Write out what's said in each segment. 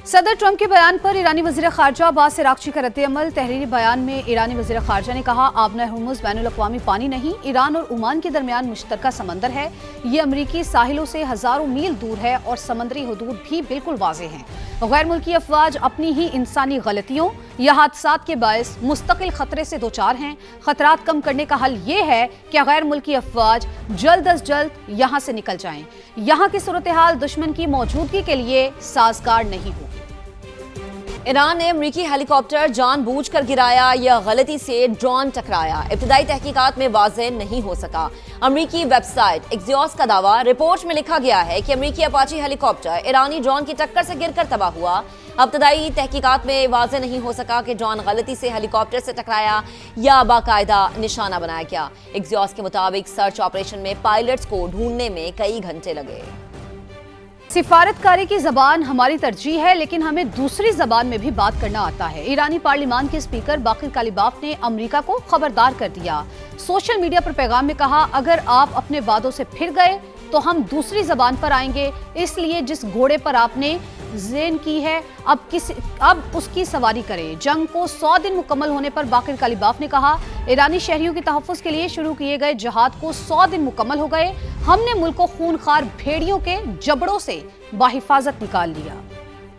सदर ट्रंप के बयान पर ईरानी वज़ीर ख़ारजा अब्बास अराग़ची का रद्द-ए-अमल। तहरीरी बयान में ईरानी वज़ीर ख़ारजा ने कहा, आबना हुर्मुज़ बैनुल-अक़वामी पानी नहीं, ईरान और ओमान के दरमियान मुश्तरका समंदर है। ये अमरीकी साहिलों से हज़ारों मील दूर है और समंदरी हदूद भी बिल्कुल वाज़ेह हैं। गैर मुल्की अफ़वाज अपनी ही इंसानी गलतियों या हादसात के बायस मुस्तकिल खतरे से दोचार हैं। खतरात कम करने का हल ये है कि गैर मुल्की अफ़वाज जल्द अज जल्द यहाँ से निकल जाएं। यहाँ की सूरत हाल दुश्मन की मौजूदगी के लिए साज़गार नहीं होगी। ईरान ने अमरीकी हेलीकॉप्टर जानबूझकर गिराया या गलती से ड्रोन टकराया, इब्तिदाई तहकीकात में वाज़ेह नहीं हो सका। अमरीकी वेबसाइट एक्सियोस का दावा, रिपोर्ट में लिखा गया है कि अमरीकी अपाची हेलीकॉप्टर ईरानी ड्रोन की टक्कर से गिरकर तबाह हुआ। इब्तिदाई तहकीकात में वाज़ेह नहीं हो सका कि ड्रोन गलती से हेलीकॉप्टर से टकराया या बाकायदा निशाना बनाया गया। एक्सियोस के मुताबिक सर्च ऑपरेशन में पायलट्स को ढूंढने में कई घंटे लगे। सिफारतकारी की ज़बान हमारी तरजीह है, लेकिन हमें दूसरी ज़बान में भी बात करना आता है। ईरानी पार्लिमान के स्पीकर बाकिर कालिबाफ ने अमेरिका को खबरदार कर दिया। सोशल मीडिया पर पैगाम में कहा, अगर आप अपने वादों से फिर गए तो हम दूसरी ज़बान पर आएंगे। इसलिए जिस घोड़े पर आपने ज़ेन की है अब उसकी सवारी करें। जंग को 100 दिन मुकम्मल होने पर बाकिर कालिबाफ ने कहा, ईरानी शहरियों के तहफ़्फ़ुज़ के लिए शुरू किए गए जिहाद को 100 दिन मुकम्मल हो गए। हमने मुल्क को खूनखार भेड़ियों के जबड़ों से बाहिफाजत निकाल लिया।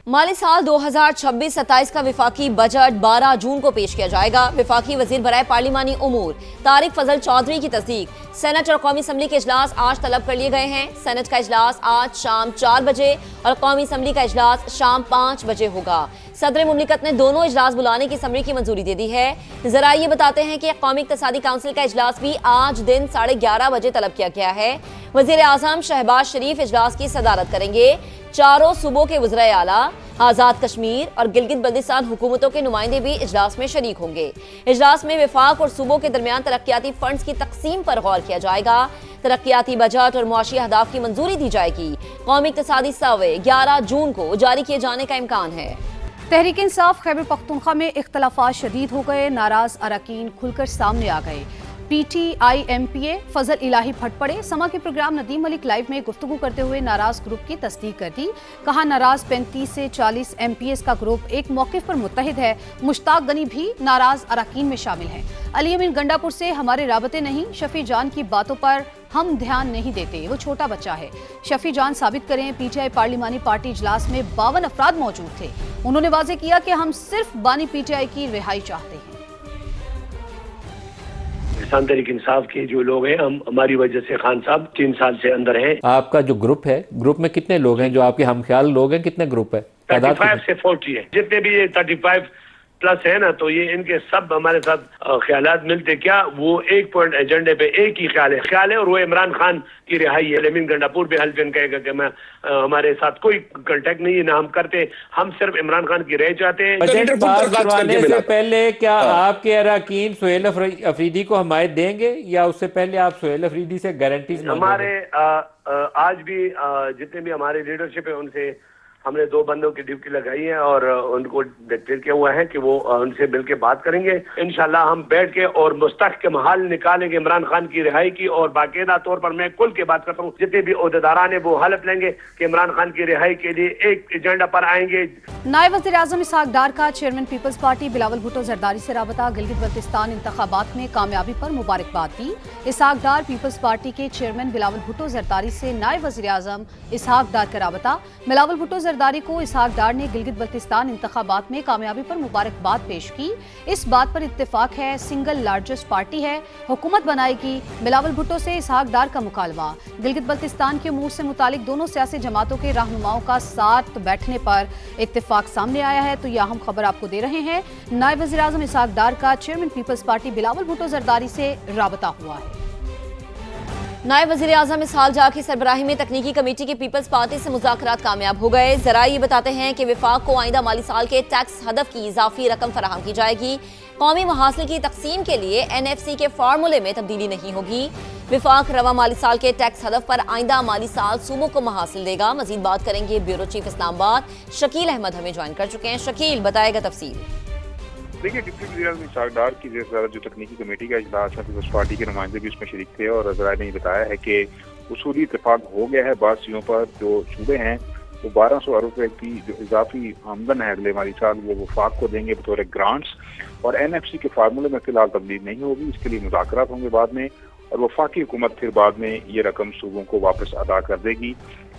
माली साल 2026-27 का विफाकी बजट 12 जून को पेश किया जाएगा। विफाकी वजीर बराए पार्लिमानी उमूर तारिक फजल चौधरी की तस्दीक सेनेट और कौमी असम्बली के इजलास आज तलब कर लिए गए हैं। सेनेट का इजलास आज शाम 4 बजे और कौमी असम्बली का इजलास शाम 5 बजे होगा। सदर मुमलिकत ने दोनों इजलास बुलाने की समरी की मंजूरी दे दी है। जरा ये बताते हैं कि कौमी इक़्तिसादी काउंसिल का इजलास भी आज दिन 11:30 बजे तलब किया गया है। वज़ीर आज़म शहबाज शरीफ इजलास की सदारत करेंगे। चारों सूबों के वज़राए आला, आज़ाद कश्मीर और गिलगित बल्तिस्तान हुकूमतों के नुमाइंदे भी इजलास में शरीक होंगे। इजलास में विफाक और सूबों के दरमियान तरक्याती फंड्स की तकसीम पर गौर किया जाएगा। तरक्याती बजट और मुआशी अहदाफ की मंजूरी दी जाएगी। कौमी इक़्तिसादी सर्वे 11 जून को जारी किए जाने का इम्कान है। तहरीक इंसाफ खैबर पख्तूनख्वा में इख्तलाफात शदीद हो गए। नाराज अरकान खुलकर सामने आ गए। PTI-MPA फजल इलाही फट पड़े। समा के प्रोग्राम नदीम मलिक लाइव में गुफ्तगू करते हुए नाराज ग्रुप की तस्दीक कर दी। कहा, नाराज 35 से 40 MPAs का ग्रुप एक मौक़िफ़ पर मुत्तहिद है। मुश्ताक गनी भी नाराज अरकान में शामिल हैं। अली अमीन गंडापुर से, हमारे राबते नहीं, शफी जान की बातों पर हम ध्यान नहीं देते, वो छोटा बच्चा है। शफी जान साबित करें। PTI पार्लिमानी पार्टी इजलास में 52 अफराद मौजूद थे। उन्होंने वाज़ेह किया कि हम सिर्फ बानी PTI की रिहाई चाहते हैं। किसान तहरीक इंसाफ के जो लोग हैं, हम हमारी वजह से खान साहब 3 साल से अंदर हैं। आपका जो ग्रुप है, ग्रुप में कितने लोग हैं जो आपके हमख्याल लोग हैं? कितने ग्रुप है? 35 से 40 है। जितने भी ये 35 प्लस है ना, तो ये इनके सब हमारे साथ ख्यालात मिलते। क्या वो एक पॉइंट एजेंडे पे एक ही ख्याल है और वो इमरान खान की रिहाई है। लेकिन गंडापुर भी हल्फन कहेगा कि मैं हमारे साथ कोई कांटेक्ट नहीं है, ना हम करते, हम सिर्फ इमरान खान की रिहाई चाहते हैं। बजट पास करवाने से पहले क्या आपके अरकान सुहेल अफरीदी को हमायत देंगे या उससे पहले आप सुहेल अफरीदी से गारंटीज मांगेंगे? हमारे आज भी जितने भी हमारे लीडरशिप है उनसे हमने 2 बंदों की ड्यूटी लगाई है और उनको डिक्लेयर किया हुआ है कि वो उनसे मिलकर बात करेंगे। इंशाल्लाह हम बैठ के और मुस्तहकम हल निकालेंगे इमरान खान की रिहाई की। और बाकायदा तौर पर मैं खुल के बात करता हूँ, जितने भी ओहदेदारान है वो हलफ लेंगे कि इमरान खान की रिहाई के लिए एक एजेंडा पर आएंगे। नायब वज़ीर आज़म इसहाक डार का चेयरमैन पीपल्स पार्टी बिलावल भुट्टो जरदारी से राबता। गिलगित बल्तिस्तान इंतखाबात में कामयाबी पर मुबारकबाद दी। इसहाक डार पीपल्स पार्टी के चेयरमैन बिलावल भुट्टो जरदारी से नायब वज़ीर आज़म इसहाक डार का राबता। बिलावल भुट्टो जरदारी को इसहाक डार ने गिलगित बल्तिस्तान इंतखाबात में कामयाबी पर मुबारकबाद पेश की। इस बात पर इत्तेफाक है, सिंगल लार्जेस्ट पार्टी है, हुकूमत बनाएगी। बिलावल भुट्टो से इसहाक डार का मुकालमा। गिलगित बल्तिस्तान के उमूर से मुतालिक दोनों सियासी जमातों के रहनुमाओं का साथ बैठने पर इत्तेफाक सामने आया है। तो यह अहम खबर आपको दे रहे हैं। नायब वज़ीर आज़म इसहाक डार का चेयरमैन पीपल्स पार्टी बिलावल भुट्टो जरदारी से राबता हुआ है। नायब वज़ीर आज़म इसहाक डार की सरबराही में तकनीकी कमेटी की पीपल्स पार्टी से मुज़ाकरात कामयाब हो गए। जरा ये बताते हैं कि विफाक को आइंदा माली साल के टैक्स हदफ की इजाफी रकम फराहम की जाएगी। कौमी महासिल की तकसीम के लिए NFC के फार्मूले में तब्दीली नहीं होगी। विफाक रवा माली साल के टैक्स हदफ पर आइंदा माली साल सूबों को महासिल देगा। मजीद बात करेंगे ब्यूरो चीफ इस्लामाबाद शकील अहमद हमें ज्वाइन कर चुके हैं। शकील, बताएगा तफसील। देखिए, डिप्टी वज़ीर आज़म इसहाक डार की जो तकनीकी कमेटी का इजलास है, पीपल्स पार्टी के नुमाइंदे भी उसमें शरीक थे और ज़राए ने बताया है कि उसूली इत्तेफाक हो गया है। बात चीज़ों पर जो सूबे हैं वो 1200 अरब रुपए की जो इजाफी आमदन है अगले माली साल वो वफाक को देंगे बतौर ग्रांट्स, और एनएफसी के फार्मूले में फिलहाल तब्दील नहीं होगी, इसके लिए मुज़ाकरात होंगे बाद में, और वफाकी हुकूमत फिर बाद में ये रकम सूबों को वापस अदा कर देगी।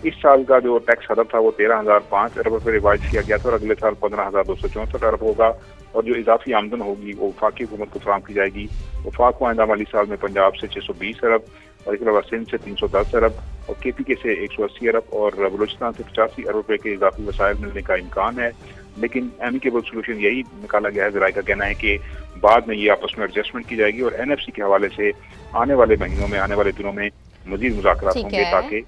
इस साल का जो टैक्स हदफ था वो 13,005 अरब रुपये रिवाइज किया गया था और अगले साल 15,264 अरब होगा, और जो इजाफी आमदन होगी वो वफाकी हुकूमत को फराहम की जाएगी। वफाक को आइंदा माली साल में पंजाब से 620 अरब और इसके अलावा सिंध से 310 अरब और KPK से 180 अरब और बलूचिस्तान से 85 अरब रुपये के इजाफी वसाइल मिलने का इम्कान है। लेकिन एमिकेबल सोल्यूशन यही निकाला गया है, ज़राए का कहना है कि बाद में ये आपस में एडजस्टमेंट की जाएगी और NFC के हवाले से आने वाले महीनों में, आने वाले दिनों में मजीद मुज़ाकरात होंगे ताकि।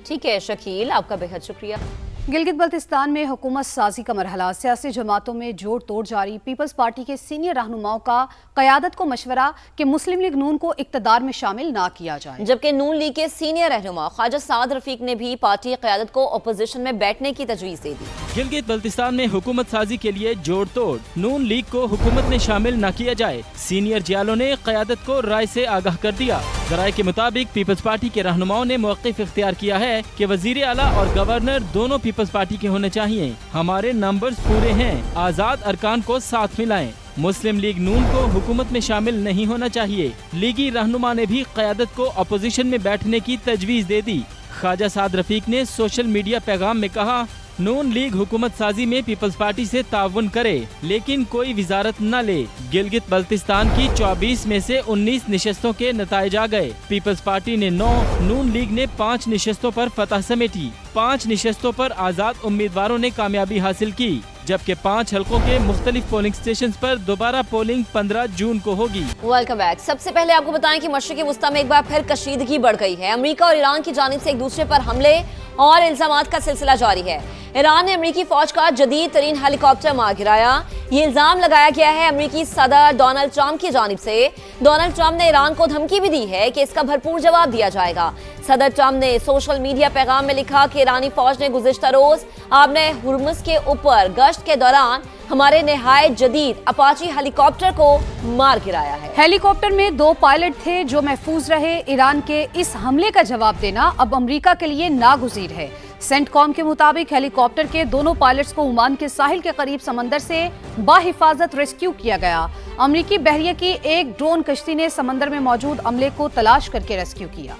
ठीक है शकील, आपका बेहद शुक्रिया। गिलगित बल्तिस्तान में हुकूमत साजी का मरहला, सियासी जमातों में जोड़ तोड़ जारी। पीपल्स पार्टी के सीनियर रहनुमाओं का क़यादत को मशवरा कि मुस्लिम लीग नून को इक़्तिदार में शामिल ना किया जाए, जबकि नून लीग के सीनियर रहनुमा ख्वाजा साद रफीक ने भी पार्टी क़यादत को अपोजिशन में बैठने की तजवीज़ दे दी। गिलगित बल्तिस्तान में हुकूमत साजी के लिए जोड़ तोड़, नून लीग को हुकूमत में शामिल न किया जाए, सीनियर जियालों ने क़यादत को राय से आगाह कर दिया। ज़राए के मुताबिक पीपल्स पार्टी के रहनुमाओं ने मौक़िफ़ इख्तियार किया है कि वज़ीर आला और गवर्नर दोनों पीपल्स पार्टी के होने चाहिए। हमारे नंबर्स पूरे हैं, आज़ाद अरकान को साथ मिलाएं। मुस्लिम लीग नून को हुकूमत में शामिल नहीं होना चाहिए। लीगी रहनुमा ने भी क़यादत को अपोजिशन में बैठने की तजवीज़ दे दी। ख्वाजा साद रफीक ने सोशल मीडिया पैगाम में कहा, नून लीग हुकूमत साजी में पीपल्स पार्टी से ताउन करे लेकिन कोई विजारत न ले। गिलगित बल्तिस्तान की 24 में से 19 निशस्तों के नताइज आ गए। पीपल्स पार्टी ने 9, नून लीग ने 5 निशस्तों पर फतह समेटी। 5 निशस्तों पर आज़ाद उम्मीदवारों ने कामयाबी हासिल की, जबकि 5 हलकों के मुख्तलिफ पोलिंग स्टेशन पर दोबारा पोलिंग 15 जून को होगी। Welcome back. सबसे पहले आपको बताएं कि मशरिकी वस्ता में एक बार फिर कशीदगी बढ़ गई है। अमेरिका और ईरान की जानिब से एक दूसरे पर हमले और इल्जामात का सिलसिला जारी है। ईरान ने अमेरिकी फौज का जदीद तरीन हेलीकॉप्टर मार गिराया। ये इल्जाम लगाया गया है अमेरिकी सदर डोनाल्ड ट्रंप की जानिब से। डोनाल्ड ट्रंप ने ईरान को धमकी भी दी है कि इसका भरपूर जवाब दिया जाएगा। सदर ट्रंप ने सोशल मीडिया पैगाम में लिखा कि ईरानी फौज ने गुज़िश्ता रोज आपने हुर्मुज़ के ऊपर गश्त के दौरान हमारे निहायत जदीद अपाची हेलीकॉप्टर को मार गिराया है। हेलीकॉप्टर में 2 पायलट थे जो महफूज रहे। ईरान के इस हमले का जवाब देना अब अमेरिका के लिए नागुज़ीर है। सेंटकॉम के मुताबिक हेलीकॉप्टर के दोनों पायलट्स को ओमान के साहिल के करीब समंदर से बाहिफाजत रेस्क्यू किया गया। अमेरिकी बहरिया की एक ड्रोन कश्ती ने समंदर में मौजूद अमले को तलाश करके रेस्क्यू किया।